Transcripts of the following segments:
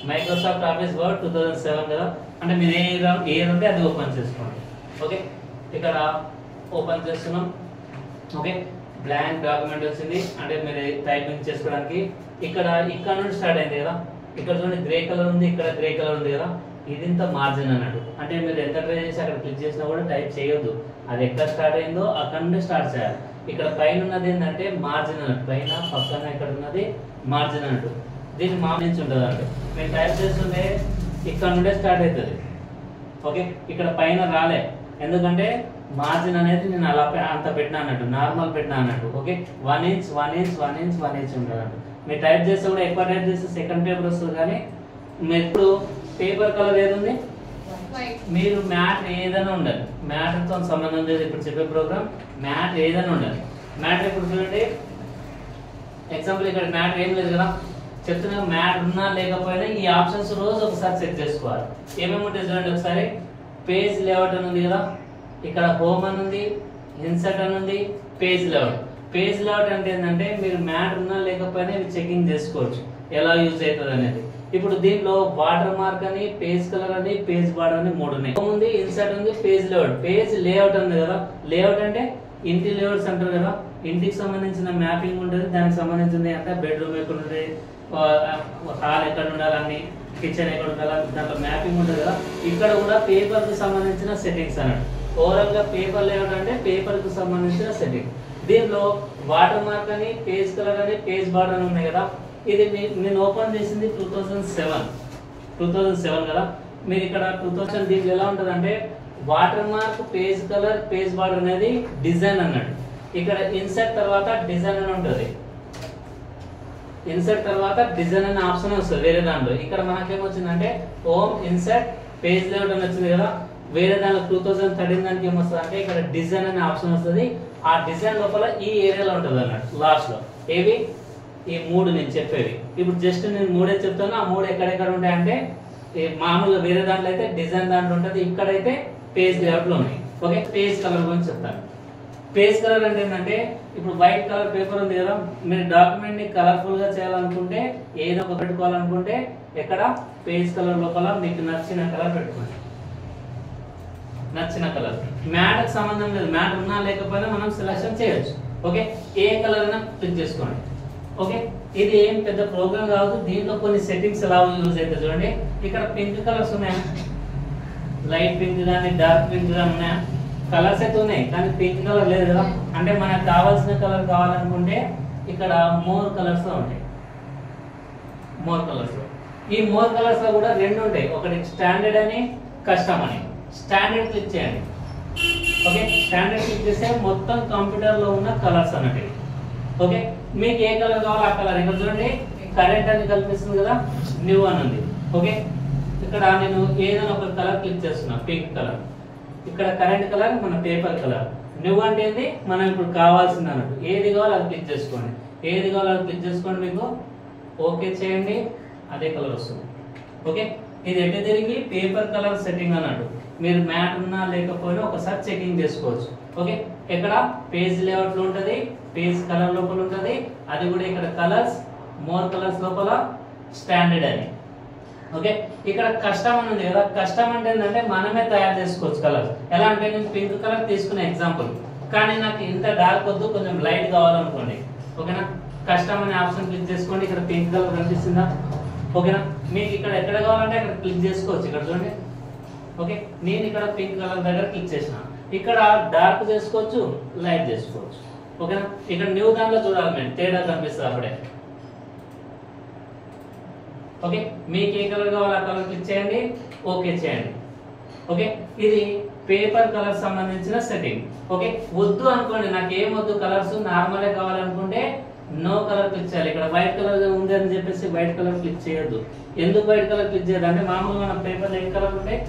Microsoft office word 2007 కదా, అంటే మీరు ఏ ఇయర్ ఉంటే అది ఓపెన్ చేసుకోండి. ఓకే, ఇక్కడ ఓపెన్ చేస్తున్నాం. ఓకే, బ్లాంక్ డాక్యుమెంట్ వచ్చింది, అంటే మీరు టైపింగ్ చేసుకోవడానికి. ఇక్కడ నుండి స్టార్ట్ అయింది కదా, ఇక్కడ చూడండి గ్రే కలర్ ఉంది, ఇక్కడ గ్రే కలర్ ఉంది కదా, ఇది ఇంత మార్జిన్ అన్నట్టు. అంటే మీరు ఎంత ట్రై చేసి అక్కడ క్లిక్ చేసినా కూడా టైప్ చేయొద్దు, అది ఎక్కడ స్టార్ట్ అయిందో అక్కడ నుండి స్టార్ట్ చేయాలి. ఇక్కడ పైన ఉన్నది ఏంటంటే మార్జిన్ అన్నట్టు, పైన పక్కన ఇక్కడ ఉన్నది మార్జిన్ అన్నట్టు. దీన్ని మార్జిన్స్ ఉంటుంది అంటే మీరు టైప్ చేస్తుంటే ఇక్కడ నుండే స్టార్ట్ అవుతుంది. ఓకే, ఇక్కడ పైన రాలే, ఎందుకంటే మార్జిన్ అనేది నేను అలా అంత పెట్టినా అన్నట్టు, నార్మల్ పెట్టినా అన్నట్టు. Okay, 1 inch 1 inch 1 inch 1 inch ఉంటుంది అన్నట్టు. మీరు టైప్ చేస్తే కూడా ఎక్కువ టైప్ చేస్తే సెకండ్ పేపర్ వస్తుంది. కానీ మీరు ఇప్పుడు పేపర్ కలర్ ఏది ఉంది, మీరు మ్యాటర్ ఏదైనా ఉండాలి, మ్యాటర్తో సంబంధం లేదు. ఇప్పుడు చెప్పే ప్రోగ్రామ్ మ్యాటర్ ఏదైనా ఉండాలి. మ్యాటర్ ఇప్పుడు చూడండి ఎగ్జాంపుల్, ఇక్కడ మ్యాటర్ ఏం లేదు కదా, చెప్తున్నా మ్యాటర్ ఉన్నా లేకపోయినా ఈ ఆప్షన్స్ రోజు ఒకసారి చెక్ చేసుకోవాలి. ఏమేమి ఉంటాయి చూడండి ఒకసారి. పేజ్ లేఅవుట్ అని ఉంది కదా, ఇక్కడ హోమ్ అని ఉంది, ఇన్సర్ట్ అని ఉంది, పేజ్ లేఅవుట్. పేజ్ లేఅవుట్ అంటే ఏంటంటే మీరు మ్యాటర్ ఉన్నా లేకపోయినా ఇవి చెకింగ్ చేసుకోవచ్చు ఎలా యూజ్ అవుతుంది అనేది. ఇప్పుడు దీంట్లో వాటర్ మార్క్ అని, పేజ్ కలర్ అని, పేజ్ బార్డర్ అని 3 ఉన్నాయి. హోమ్ ఉంది, ఇన్సర్ట్ ఉంది, పేజ్ లేఅవుట్. పేజ్ లేఅవుట్ ఉంది కదా, లేఅవుట్ అంటే ఇంటి లేఅవుట్స్ అంటారు కదా, ఇంటికి సంబంధించిన మ్యాపింగ్ ఉంటుంది. దానికి సంబంధించింది అంటే బెడ్రూమ్ ఎక్కడ ఉంటుంది, హాల్ ఎక్కడ ఉండాలని, కిచెన్ ఎక్కడ ఉండాలని, దాంట్లో మ్యాపింగ్ ఉంటుంది కదా. ఇక్కడ కూడా పేపర్ కి సంబంధించిన సెట్టింగ్స్ అన్నట్టు. ఓవరాల్ గా పేపర్ లేఅవుట్ అంటే పేపర్ కు సంబంధించిన సెట్టింగ్. దీనిలో వాటర్ మార్క్ అని, పేజ్ కలర్ అని, పేజ్ బార్డర్ అని ఉన్నాయి కదా. ఇది నేను ఓపెన్ చేసింది 2007 కదా. మీరు ఇక్కడ 2000 దీంట్లో ఎలా ఉంటుంది అంటే water mark, page colour, page border అనేది డిజైన్ అన్నట్టు. ఇక్కడ ఇన్సర్ట్ తర్వాత డిజైన్ అని ఉంటుంది. ఇన్సర్ట్ తర్వాత డిజైన్ అనే ఆప్షన్ వస్తుంది వేరే దాంట్లో. ఇక్కడ మనకేమొచ్చిందంటే హోమ్, ఇన్సర్ట్, పేజ్ లేఅవుట్ అని వచ్చింది కదా. వేరే దాంట్లో 2013 దానికి ఏమొస్తుంది అంటే ఇక్కడ డిజైన్ అనే ఆప్షన్ వస్తుంది. ఆ డిజైన్ లోపల ఈ ఏరియాలో ఉంటుంది అన్నట్టు లాస్ట్ లో. ఏవి ఈ 3 నేను చెప్పేవి. ఇప్పుడు జస్ట్ నేను 3 చెప్తాను. ఆ 3 ఎక్కడెక్కడ ఉంటాయంటే మామూలుగా వేరే దాంట్లో అయితే డిజైన్ దాంట్లో ఉంటుంది, ఇక్కడైతే పేజ్ లేఅవుట్ లో ఉన్నాయి. ఓకే, పేజ్ కలర్ గురించి చెప్తాను. పేజ్ కలర్ అంటే ఏంటంటే ఇప్పుడు వైట్ కలర్ పేపర్ ఉంది కదా, మీరు డాక్యుమెంట్ ని కలర్ఫుల్ గా చేయాలనుకుంటే ఏదో ఒక పెట్టుకోవాలనుకుంటే ఎక్కడ పేజ్ కలర్ లోపల మీకు నచ్చిన కలర్ పెట్టుకోండి. నచ్చిన కలర్ మ్యాటర్ సంబంధం లేదు, మ్యాటర్ ఉన్నా లేకపోయినా మనం సెలెక్షన్ చేయొచ్చు. ఓకే, ఏ కలర్ అయినా క్లిక్ చేసుకోండి. ఓకే, ఇది ఏం పెద్ద ప్రోగ్రామ్ కాదు. దీంట్లో కొన్ని సెట్టింగ్స్ ఎలా యూజ్ అయితే చూడండి. ఇక్కడ పింక్ కలర్స్ ఉన్నాయా, లైట్ పింక్ కానీ డార్క్ పింక్ కానీ ఉన్నాయా, కలర్స్ అయితే ఉన్నాయి కానీ పింక్ కలర్ లేదు కదా. అంటే మనకు కావాల్సిన కలర్ కావాలనుకుంటే ఇక్కడ మోర్ కలర్స్ లో ఉంటాయి. మోర్ కలర్స్ లో ఈ మోర్ కలర్స్ లో కూడా 2 ఉంటాయి, ఒకటి స్టాండర్డ్ అని, కస్టమ్ అని. స్టాండర్డ్ క్లిక్ చేయండి. ఓకే, స్టాండర్డ్ క్లిక్ చేస్తే మొత్తం కంప్యూటర్ లో ఉన్న కలర్స్ అన్నట్టు. ఓకే, మీకు ఏ కలర్ కావాలో ఆ కలర్. ఇక్కడ చూడండి కరెంట్ అని కనిపిస్తుంది కదా, న్యూ అని ఉంది. ఓకే, ఇక్కడ నేను ఏదైనా ఒక కలర్ క్లిక్ చేస్తున్నా, పింక్ కలర్. ఇక్కడ కరెంట్ కలర్ మన పేపర్ కలర్. న్యూ అంటే ఏంది మనం ఇప్పుడు కావాల్సింది అన్నట్టు. ఏది కావాలో అది క్లిక్ చేసుకోండి, ఏది కావాలో అది క్లిక్ చేసుకోండి. మీకు ఓకే చేయండి, అదే కలర్ వస్తుంది. ఓకే, ఇది ఎటు తిరిగి పేపర్ కలర్ సెట్టింగ్ అన్నట్టు. మీరు మ్యాట్ ఉన్నా లేకపోయినా ఒకసారి చెకింగ్ చేసుకోవచ్చు. ఓకే, ఇక్కడ పేజ్ లేఅవుట్ లో ఉంటుంది, పేజ్ కలర్ లోపల ఉంటుంది. అది కూడా ఇక్కడ కలర్స్, మోర్ కలర్స్ లోపల స్టాండర్డ్ అని. ఓకే, ఇక్కడ కస్టమ్ అని ఉంది కదా. కస్టమ్ అంటే ఏంటంటే మనమే తయారు చేసుకోవచ్చు కలర్. ఎలా అంటే నేను పింక్ కలర్ తీసుకునే ఎగ్జాంపుల్, కానీ నాకు ఇంత డార్క్ వద్దు, కొంచెం లైట్ కావాలనుకోండి. ఓకేనా, కస్టమ్ అనే ఆప్షన్ క్లిక్ చేసుకోండి. ఇక్కడ పింక్ కలర్ కనిపిస్తుందా? ఓకేనా, మీకు ఇక్కడ ఎక్కడ కావాలంటే అక్కడ క్లిక్ చేసుకోవచ్చు. ఇక్కడ చూడండి. ఓకే, నేను ఇక్కడ పింక్ కలర్ దగ్గర క్లిక్ చేసిన, ఇక్కడ డార్క్ చేసుకోవచ్చు, లైట్ చేసుకోవచ్చు. ఓకేనా, ఇక్కడ న్యూ దాంట్లో చూడాలి మేము తేడా కనిపిస్తుంది అప్పుడే. ఓకే, మీకు ఏ కలర్ కావాలో ఆ కలర్ క్లిక్ చేయండి, ఓకే చేయండి. ఓకే, ఇది పేపర్ కలర్ సంబంధించిన సెట్టింగ్. ఓకే, వద్దు అనుకోండి, నాకు ఏం వద్దు కలర్స్ నార్మలే కావాలనుకుంటే నో కలర్ క్లిక్ చేయాలి. ఇక్కడ వైట్ కలర్ ఉంది అని చెప్పేసి వైట్ కలర్ క్లిక్ చేయొద్దు. ఎందుకు వైట్ కలర్ క్లిక్ చేయదు అంటే మామూలుగా మన పేపర్ ఏ కలర్ ఉంటాయి,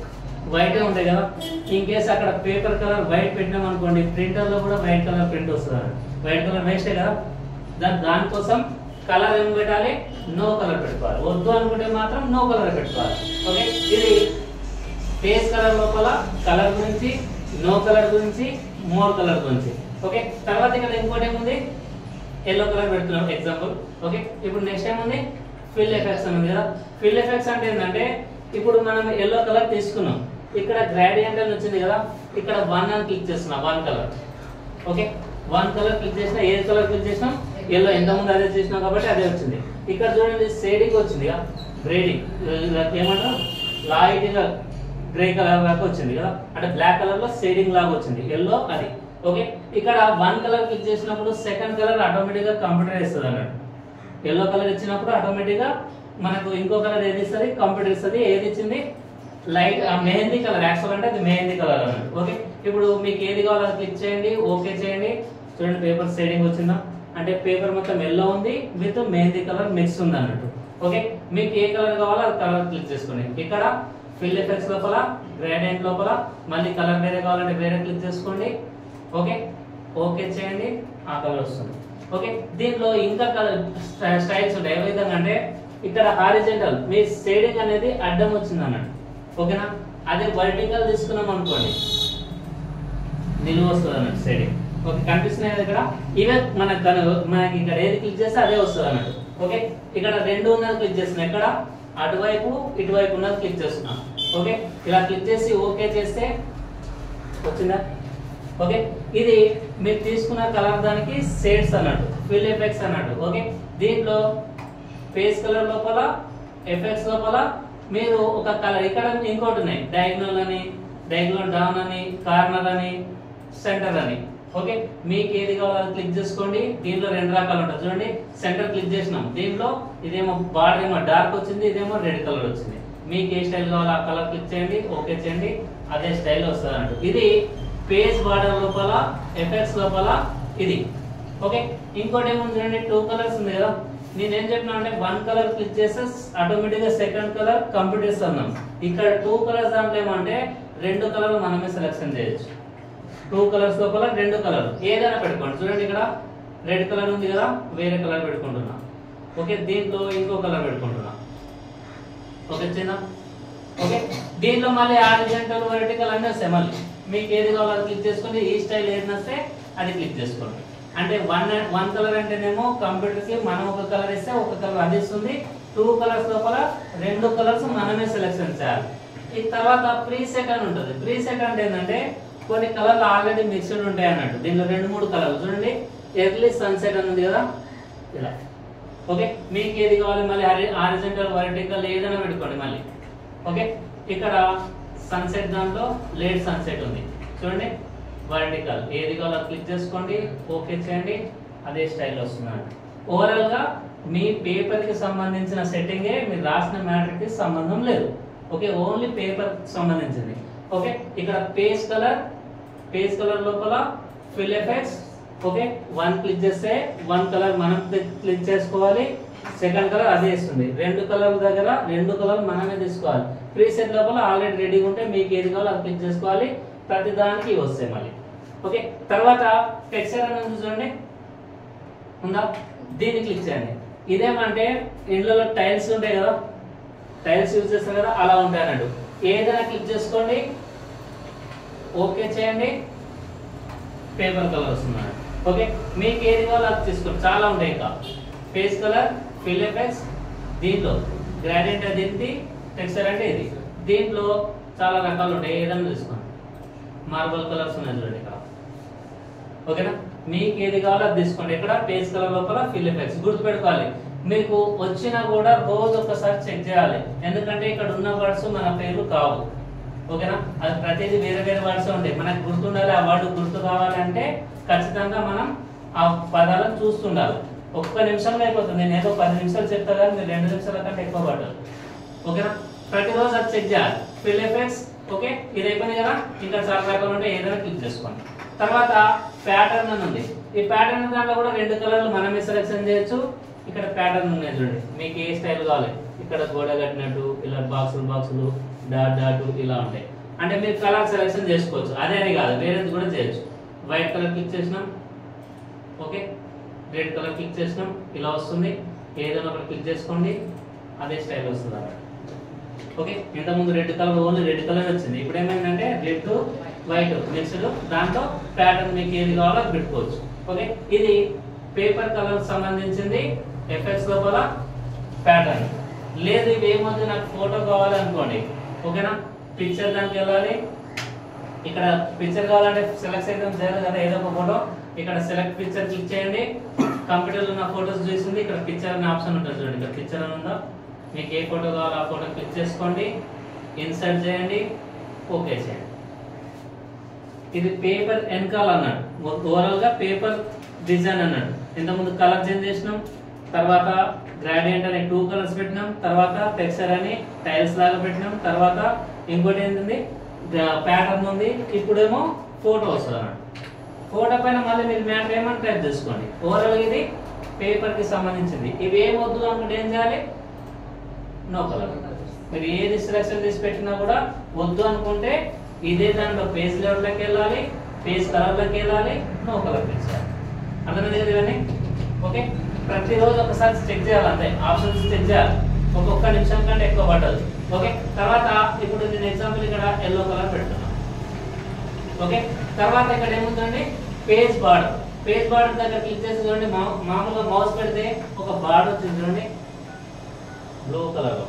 వైటే ఉంటాయి కదా. ఇన్ కేసు అక్కడ పేపర్ కలర్ వైట్ పెట్టినాం అనుకోండి, ప్రింటర్ లో కూడా వైట్ కలర్ ప్రింట్ వస్తుంది. వైట్ కలర్ వేస్టే కదా. దానికోసం కలర్ ఏం పెట్టాలి, నో కలర్ పెట్టుకోవాలి. వద్దు అనుకుంటే మాత్రం నో కలర్ పెట్టుకోవాలి. ఓకే, ఇది పేజ్ కలర్ లోపల కలర్ గురించి, నో కలర్ గురించి, మోర్ కలర్ గురించి. ఓకే, తర్వాత ఇక్కడ ఇంకోటి ఏముంది, ఎల్లో కలర్ పెడుతున్నాం ఎగ్జాంపుల్. ఓకే, ఇప్పుడు నెక్స్ట్ ఏముంది, ఫిల్ ఎఫెక్ట్స్ అని ఉంది కదా. ఫిల్ ఎఫెక్ట్స్ అంటే ఏంటంటే ఇప్పుడు మనం ఎల్లో కలర్ తీసుకున్నాం, ఇక్కడ గ్రేడియంట్ అని వచ్చింది కదా, ఇక్కడ 1 అని క్లిక్ చేస్తున్నాం, 1 కలర్. ఓకే, 1 కలర్ క్లిక్ చేసినా ఏ కలర్ క్లిక్ చేసినా ఎల్లో, ఎంత ముందు అదే చేసినాం కాబట్టి అదే వచ్చింది. ఇక్కడ చూడండి షేడింగ్ వచ్చింది కదా, గ్రేడింగ్ ఏమంటారు, లైట్ గా గ్రే కలర్ లాగా వచ్చింది కదా, అంటే బ్లాక్ కలర్ లో షేడింగ్ లాగా వచ్చింది ఎల్లో అది. ఓకే, ఇక్కడ 1 కలర్ క్లిక్ చేసినప్పుడు సెకండ్ కలర్ ఆటోమేటిక్ గా కంప్యూటర్ ఇస్తుంది అన్నట్టు. ఎల్లో కలర్ ఇచ్చినప్పుడు ఆటోమేటిక్ గా మనకు ఇంకో కలర్ ఏది ఇస్తుంది, కంప్యూటర్ ఇస్తుంది. ఏది ఇచ్చింది, లైట్ మెహందీ కలర్, యాక్చువల్ అంటే అది మెహందీ కలర్ అన్నట్టు. ఓకే, ఇప్పుడు మీకు ఏది కావాలో అది క్లిక్ చేయండి, ఓకే చేయండి. చూడండి పేపర్ షేడింగ్ వచ్చిందా, అంటే పేపర్ మొత్తం ఎల్లో ఉంది విత్ మెహందీ కలర్ మిక్స్ ఉంది అన్నట్టు. ఓకే, మీకు ఏ కలర్ కావాలో అది కలర్ క్లిక్ చేసుకోండి. ఇక్కడ ఫిల్ ఎఫెక్ట్స్ లోపల గ్రేడియంట్ లోపల మళ్ళీ కలర్ వేరే కావాలంటే వేరే క్లిక్ చేసుకోండి. ఓకే, ఓకే చేయండి, ఆ కలర్ వస్తుంది. ఓకే, దీంట్లో ఇంకా కలర్ స్టైల్స్ ఉంటాయి. ఏ విధంగా అంటే ఇక్కడ హారిజెంటల్ మీ షేడింగ్ అనేది అడ్డం వచ్చింది అన్నట్టు. ఓకేనా, అదే వర్టికల్ తీసుకున్నాం అనుకోండి నిలువ వస్తుంది అన్నట్టు షేడింగ్. ఓకే, కనిపిస్తున్నాయి కదా ఇక్కడ, ఇవే మనకి ఇక్కడ ఏది క్లిక్ చేస్తే అదే వస్తుంది అన్నట్టు. ఓకే, ఇక్కడ 2 ఉన్నది క్లిక్ చేస్తున్నా, ఇక్కడ అటువైపు ఇటువైపు ఉన్నది క్లిక్ చేస్తున్నా. ఓకే, ఇలా క్లిక్ చేసి ఓకే చేస్తే వచ్చిందా. ఓకే, ఇది మీరు తీసుకున్న కలర్ దానికి షేడ్స్ అన్నట్టు, ఫిల్ ఎఫెక్ట్స్ అన్నట్టు. ఓకే, దీంట్లో ఫేస్ కలర్ లోపల ఎఫెక్ట్స్ లోపల మీరు ఒక కలర్, ఇక్కడ ఇంకోటి ఉన్నాయి, డయాగ్నల్ అని, డయాగ్నల్ డౌన్ అని, కార్నర్ అని, సెంటర్ అని. ఓకే, మీకు ఏది కావాలో క్లిక్ చేసుకోండి. దీంట్లో 2 రకాలు ఉంటాయి చూడండి. సెంటర్ క్లిక్ చేసినాం, దీంట్లో ఇదేమో బార్డర్ ఏమో డార్క్ వచ్చింది, ఇదేమో రెడ్ కలర్ వచ్చింది. మీకు ఏ స్టైల్ కావాలో ఆ కలర్ క్లిక్ చేయండి, ఓకే చేయండి, అదే స్టైల్ వస్తుంది అన్నట్టు. ఇది పేజ్ బార్డర్ లోపల ఎఫెక్ట్స్ లోపల ఇది. ఓకే, ఇంకోటి ఏమో చూడండి, 2 కలర్స్ ఉంది కదా. నేనేం చెప్పినా అంటే 1 కలర్ క్లిక్ చేస్తే ఆటోమేటిక్ గా సెకండ్ కలర్ కంప్యూటర్ అన్నాం. ఇక్కడ 2 కలర్స్ దాంట్లో ఏమంటే 2 కలర్లు మనమే సెలెక్షన్ చేయొచ్చు. 2 కలర్స్ లోపల 2 కలర్ ఏదైనా పెట్టుకోండి. చూడండి ఇక్కడ రెడ్ కలర్ ఉంది కదా, వేరే కలర్ పెట్టుకుంటున్నా. ఓకే, దీంట్లో ఇంకో కలర్ పెట్టుకుంటున్నా. ఓకే చిన్న. ఓకే, దీంట్లో మళ్ళీ హారిజాంటల్ వర్టికల్ అన్నీ వస్తాయి. మళ్ళీ మీకు ఏది కావాలో అది క్లిక్ చేసుకోండి, ఈ స్టైల్ ఏది వస్తే అది క్లిక్ చేసుకోండి. అంటే 1 కలర్ అంటేనేమో కంప్యూటర్ కి మనం ఒక కలర్ ఇస్తే ఒక కలర్ అది ఇస్తుంది. 2 కలర్స్ లోపల 2 కలర్స్ మనమే సెలెక్షన్ చేయాలి. ఈ తర్వాత ప్రీ సెట్ అని ఉంటుంది. ప్రీ సెట్ అంటే ఏంటంటే కొన్ని కలర్లు ఆల్రెడీ మిక్స్డ్ ఉంటాయి అన్నట్టు. దీనిలో 2-3 కలర్లు చూడండి. ఎర్లీ సన్సెట్ అని ఉంది కదా, ఇలా. ఓకే, మీకు ఏది కావాలి మళ్ళీ హారిజాంటల్ వర్టికల్ ఏదైనా పెట్టుకోండి మళ్ళీ. ఓకే, ఇక్కడ సన్సెట్ దాంట్లో లేట్ సన్సెట్ ఉంది చూడండి, వర్టికల్ ఏది కావాలో క్లిక్ చేసుకోండి, ఓకే చేయండి, అదే స్టైల్ వస్తుంది. ఓవరాల్ గా మీ పేపర్ కి సంబంధించిన సెట్టింగే, మీరు రాసిన మ్యాటర్ కి సంబంధం లేదు. ఓకే, ఓన్లీ పేపర్ సంబంధించింది. ఓకే, ఇక్కడ పేజ్ కలర్ లోపల ఫిల్ ఎఫెక్ట్స్. ఓకే, 1 క్లిక్ చేస్తే 1 కలర్ మనం క్లిక్ చేసుకోవాలి, సెకండ్ కలర్ అదే ఇస్తుంది. 2 కలర్ దగ్గర 2 కలర్ మనమే తీసుకోవాలి. ప్రీసెట్ లోపల ఆల్రెడీ రెడీగా ఉంటే మీకు ఏది కావాలో అది క్లిక్ చేసుకోవాలి. ప్రతి దానికి వస్తాయి మళ్ళీ. ఓకే, తర్వాత టెక్స్చర్ అనేది చూడండి ఉందా, దీన్ని క్లిక్ చేయండి. ఇదేమంటే ఇండ్లలో టైల్స్ ఉంటాయి కదా, టైల్స్ యూజ్ చేస్తారు కదా, అలా ఉంటాయి అన్నట్టు. ఏదైనా క్లిక్ చేసుకోండి, ఓకే చేయండి, పేపర్ కలర్ వస్తుంది. ఓకే, మీకు ఏది కావాలో అది తీసుకోండి, చాలా ఉంటాయి. ఇంకా ఫేస్ కలర్, ఫిల్ ఎఫెక్ట్స్, దీంట్లో గ్రేడియంట్ అది ఏంటి, టెక్స్చర్ అంటే ఇది. దీంట్లో చాలా రకాలు ఉంటాయి, ఏదైనా తీసుకోండి. మార్బల్ కలర్స్ ఉన్నాయి చూడండి ఇక్కడ. ఓకేనా, మీకు ఏది కావాలో అది తీసుకోండి. ఇక్కడ పేజ్ కలర్ లోపల ఫిల్ ఎఫెక్ట్స్. గుర్తుపెట్టుకోవాలి, మీకు వచ్చినా కూడా రోజు ఒకసారి చెక్ చేయాలి. ఎందుకంటే ఇక్కడ ఉన్న వర్డ్స్ మన పేర్లు కావు. ఓకేనా, అది ప్రతిదీ వేరే వేరే వర్డ్స్ ఉంటాయి. మనకు గుర్తుండాలి, ఆ వర్డ్ గుర్తు కావాలంటే ఖచ్చితంగా మనం ఆ పదాలను చూస్తుండాలి. 1 నిమిషంలో అయిపోతుంది. నేను ఏదో 10 నిమిషాలు చెప్తా కానీ మీరు 2 నిమిషాల కంటే ఎక్కువ పడ్డారు. ఓకేనా, ప్రతిరోజు అది చెక్ చేయాలి. Fill effects. ఓకే, ఇది అయిపోయింది కదా. ఇంకా చాలా రకాలు ఉంటే ఏదైనా క్లిక్ చేసుకోండి. తర్వాత ప్యాటర్న్ అని ఉంది. ఈ ప్యాటర్న్ దాంట్లో కూడా 2 కలర్లు మనమే సెలెక్షన్ చేయొచ్చు. ఇక్కడ ప్యాటర్న్ ఉన్నాయి చూడండి, మీకు ఏ స్టైల్ కావాలి. ఇక్కడ గోడ కట్టినట్టు, ఇలా బాక్సులు డాట్ ఇలా ఉంటాయి. అంటే మీరు కలర్ సెలెక్షన్ చేసుకోవచ్చు. అదే అని కాదు, వేరేది కూడా చేయొచ్చు. వైట్ కలర్ క్లిక్ చేసినాం, ఓకే, రెడ్ కలర్ క్లిక్ చేసినాం, ఇలా వస్తుంది. ఏదైనా ఒకటి క్లిక్ చేసుకోండి, అదే స్టైల్ వస్తుంది అన్నమాట. ఓకే, ఇంతకుముందు red colour, only red colour వచ్చింది. ఇప్పుడు ఏమైందంటే రెడ్ వైట్ మిక్స్డ్, దాంట్లో ప్యాటర్న్ మీకు ఏది కావాలో అది పెట్టుకోవచ్చు. ఓకే, ఇది పేపర్ కలర్ సంబంధించింది. ఎఫెక్ట్స్ లోపల ప్యాటర్న్. లేదు ఇవి ఏమొద్దు నాకు ఫోటో కావాలనుకోండి, ఓకేనా, పిక్చర్ దానికి వెళ్ళాలి. ఇక్కడ పిక్చర్ కావాలంటే సెలెక్ట్ అయితే చేయాలి కదా ఏదో ఒక ఫోటో. ఇక్కడ సెలెక్ట్ పిక్చర్ క్లిక్ చేయండి. కంప్యూటర్లో ఉన్న ఫోటోస్ చూసింది ఇక్కడ పిక్చర్ అనే ఆప్షన్ ఉంటుంది చూడండి. ఇక్కడ పిక్చర్ అని ఉందా, మీకు ఏ ఫోటో కావాలో ఆ ఫోటో క్లిక్ చేసుకోండి, ఇన్సర్ట్ చేయండి, ఓకే చేయండి. ఇది పేపర్ వెనకాల అన్నాడు, ఓవరాల్ గా పేపర్ డిజైన్ అన్నాడు. ఇంతకుముందు కలర్ చేంజ్ చేసినాం, తర్వాత గ్రాడియంట్ అనే 2 కలర్స్ పెట్టినాం, తర్వాత టెక్స్చర్ అని టైల్స్ లాగా పెట్టినాం, తర్వాత ఇంకోటి ఏంటంటే ప్యాటర్న్ ఉంది. ఇప్పుడేమో ఫోటో వస్తుంది అన్నాడు. ఫోటో పైన మళ్ళీ మీరు మ్యాటర్ ఏమని టైప్ చేసుకోండి. ఓవరాల్ ఇది పేపర్ కి సంబంధించింది. ఇవి ఏమొద్దు అనుకుంటే ఏం చేయాలి, నో కలర్. మీరు ఏది సెలెక్షన్ చేసి పెట్టినా కూడా వద్దు అనుకుంటే ఇదే దాంట్లో పేజ్ లెవెల్లోకి వెళ్ళాలి, పేజ్ కలర్లోకి వెళ్ళాలి, నో కలర్ పెంచాలి. అర్థమైంది కదా ఇవన్నీ? ఓకే, ప్రతిరోజు ఒకసారి చెక్ చేయాలి, అంతే ఆప్షన్స్ చెక్ చేయాలి. ఒక్కొక్క నిమిషం కంటే ఎక్కువ పట్టదు. ఓకే, తర్వాత ఇప్పుడు నేను ఎగ్జాంపుల్ ఇక్కడ ఎల్లో కలర్ పెడుతున్నాను. ఓకే, తర్వాత ఇక్కడ ఏముందండి పేజ్ బార్డర్. పేజ్ బార్డర్ దగ్గర క్లిక్ చేసి చూడండి, మామూలుగా మౌస్ పెడితే ఒక బార్డర్ వచ్చింది చూడండి, బ్లూ కలర్ లో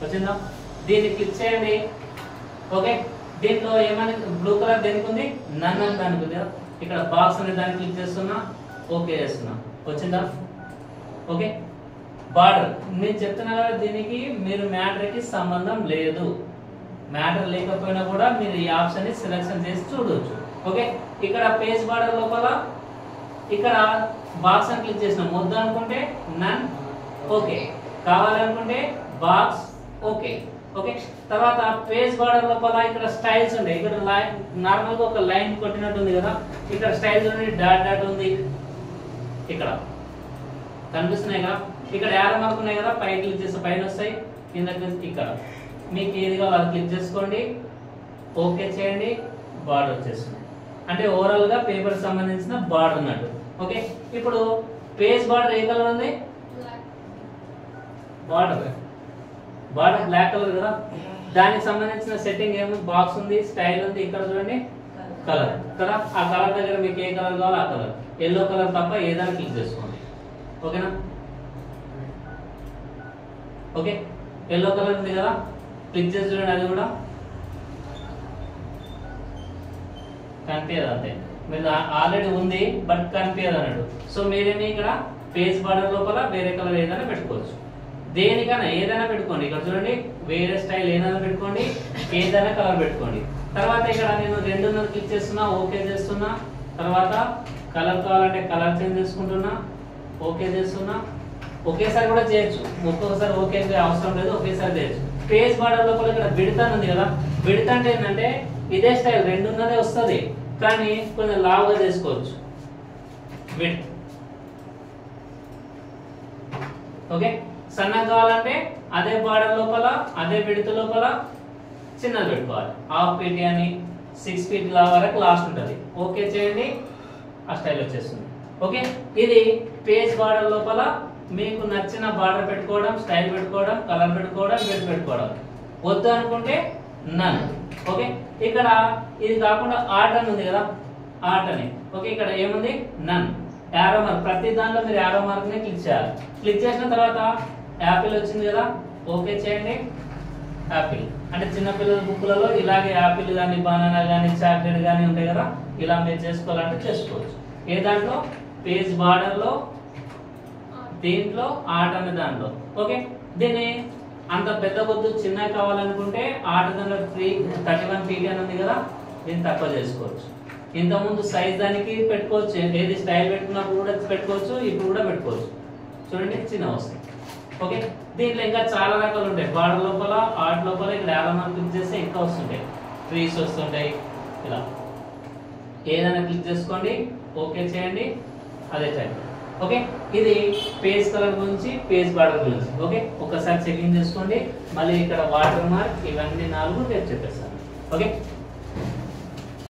వచ్చిందా, దీన్ని క్లిక్ చేయండి. ఓకే, దీంట్లో ఏమని బ్లూ కలర్ దేనికి ఉంది, నన్ అని దానికి ఉంది. ఇక్కడ బాక్స్ అనే దాన్ని క్లిక్ చేస్తున్నా, ఓకే చేస్తున్నా, వచ్చిందా. ఓకే, బార్డర్ నేను చెప్తున్నా కదా, దీనికి మీరు మ్యాటర్ కి సంబంధం లేదు. మ్యాటర్ లేకపోయినా కూడా మీరు ఈ ఆప్షన్ ని సెలెక్షన్ చేసి చూడవచ్చు. ఓకే, ఇక్కడ పేజ్ బార్డర్ లోపల ఇక్కడ బాక్స్ అని క్లిక్ చేసినాం. వద్దు అనుకుంటే నన్, ఓకే, కావాలనుకుంటే బాక్స్, ఓకే. ఓకే, తర్వాత పేజ్ బార్డర్ లోపల ఇక్కడ స్టైల్స్ ఉంటాయి. ఇక్కడ లైన్ నార్మల్ గా ఒక లైన్ కొట్టినట్టు ఉంది కదా, ఇక్కడ స్టైల్స్ ఉంది, డాట్ డాట్ ఉంది, ఇక్కడ కనిపిస్తున్నాయి కదా. ఇక్కడ యారో మార్క్ ఉన్నాయి కదా, పై క్లిక్ చేస్తే పైన వస్తాయి, కింద ఇక్కడ మీకు ఏది కావాలో అది క్లిక్ చేసుకోండి, ఓకే చేయండి, బార్డర్ వచ్చేస్తుంది. అంటే ఓవరాల్ గా పేపర్ సంబంధించిన బార్డర్ అన్నట్టు. ఓకే, ఇప్పుడు పేజ్ బార్డర్ ఏ కలర్ ఉంది, బార్డర్ బ్లాక్ కలర్ కదా, దానికి సంబంధించిన సెట్టింగ్ ఏమో బాక్స్ ఉంది, స్టైల్ ఉంది, ఇక్కడ చూడండి కలర్ కదా. ఆ కలర్ దగ్గర మీకు ఏ కలర్ కావాలో ఆ కలర్, ఎల్లో కలర్ తప్ప ఏదైనా క్లిక్ చేసుకోండి. ఓకేనా, ఓకే, ఎల్లో కలర్ ఉంది కదా, క్లిక్ చేసి చూడండి, అది కూడా కనిపించదు, అంతే మీరు ఆల్రెడీ ఉంది బట్ కనిపించదు అన్నాడు. సో మీరేమి ఇక్కడ పేజ్ బార్డర్ లోపల వేరే కలర్ ఏదైనా పెట్టుకోవచ్చు, దేనికైనా ఏదైనా పెట్టుకోండి. ఇక్కడ చూడండి వేరే స్టైల్ ఏదైనా పెట్టుకోండి, ఏదైనా కలర్ పెట్టుకోండి. తర్వాత ఇక్కడ నేను 2 క్లిక్ చేస్తున్నా, ఓకే చేస్తున్నా, తర్వాత కలర్ కావాలంటే కలర్ చేంజ్ చేసుకుంటున్నా, ఓకే చేస్తున్నా. ఒకేసారి కూడా చేయొచ్చు, ఒక్కొక్కసారి ఓకే అవసరం లేదు, ఒకేసారి చేయొచ్చు. పేజ్ బార్డర్ లోపల ఇక్కడ విడత ఉంది కదా, విడత అంటే ఏంటంటే ఇదే స్టైల్ 2 వస్తుంది, కానీ కొంచెం లావుగా చేసుకోవచ్చు విడ్త్. ఓకే, సన్నగా కావాలంటే అదే బార్డర్ లోపల అదే విడత లోపల చిన్నది పెట్టుకోవాలి. 1/2 feet అని 6 feet వరకు లాస్ట్ ఉంటుంది. ఓకే చేయండి, ఆ స్టైల్ వచ్చేస్తుంది. ఓకే, ఇది పేజ్ బార్డర్ లోపల మీకు నచ్చిన బార్డర్ పెట్టుకోవడం, స్టైల్ పెట్టుకోవడం, కలర్ పెట్టుకోవడం, విడ్త్ పెట్టుకోవడం. వద్దు అనుకుంటే నన్. ఓకే, ఇక్కడ ఇది కాకుండా ఆర్ట్ అని ఉంది కదా, ఆర్ట్ అని. ఓకే, ఇక్కడ ఏముంది నన్, యారో మార్క్. ప్రతి దాంట్లో మీరు యారో మార్క్ ని క్లిక్ చేయాలి. క్లిక్ చేసిన తర్వాత యాపిల్ వచ్చింది కదా, ఓకే చేయండి. యాపిల్ అంటే చిన్నపిల్లల బుక్లలో ఇలాగే యాపిల్ కానీ, బనానా కానీ, చాక్లెట్ కానీ ఉంటాయి కదా, ఇలా మీరు చేసుకోవాలంటే చేసుకోవచ్చు. ఏ దాంట్లో, పేజ్ బార్డర్ లో, దీంట్లో ఆర్ట్ అనే దాంట్లో. ఓకే, దీన్ని అంత పెద్ద వద్దు, చిన్న కావాలనుకుంటే ఆర్ట్ దాంట్లో 31 feet అని ఉంది కదా, దీన్ని తక్కువ చేసుకోవచ్చు. ఇంతకుముందు సైజ్ దానికి పెట్టుకోవచ్చు, ఏది స్టైల్ పెట్టుకున్నప్పుడు కూడా పెట్టుకోవచ్చు, ఇప్పుడు కూడా పెట్టుకోవచ్చు. చూడండి చిన్న వస్తాయి. ఓకే, దీంట్లో ఇంకా చాలా రకాలు ఉంటాయి. బార్డర్ లోపల, ఆర్ట్ లోపల ఇక్కడ యారో మార్క్ క్లిక్ చేస్తే ఇంకా వస్తుంటాయి, ట్రీస్ వస్తుంటాయి, ఇలా ఏదైనా క్లిక్ చేసుకోండి, ఓకే చేయండి, అదే టైప్. ఓకే, ఇది పేజ్ కలర్ గురించి, పేజ్ బార్డర్ గురించి. ఓకే, ఒకసారి చెకింగ్ చేసుకోండి. మళ్ళీ ఇక్కడ వాటర్ మార్క్, ఇవన్నీ 4 రేపు చెప్పేస్తాను. ఓకే.